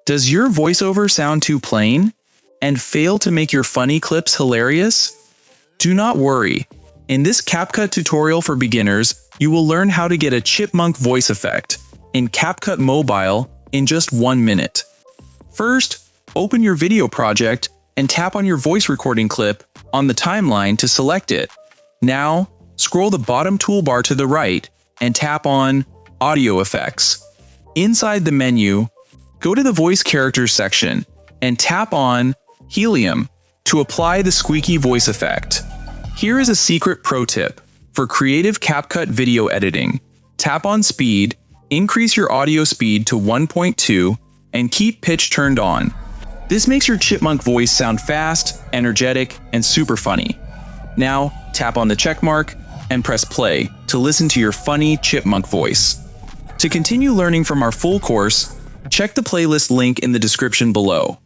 Does your voiceover sound too plain and fail to make your funny clips hilarious? Do not worry. In this CapCut tutorial for beginners, you will learn how to get a chipmunk voice effect in CapCut Mobile in just 1 minute. First, open your video project and tap on your voice recording clip on the timeline to select it. Now, scroll the bottom toolbar to the right and tap on Audio Effects. Inside the menu, go to the Voice Characters section and tap on Helium to apply the squeaky voice effect. Here is a secret pro tip for creative CapCut video editing. Tap on Speed, increase your audio speed to 1.2, and keep pitch turned on. This makes your chipmunk voice sound fast, energetic, and super funny. Now, tap on the check mark and press play to listen to your funny chipmunk voice. To continue learning from our full course, check the playlist link in the description below.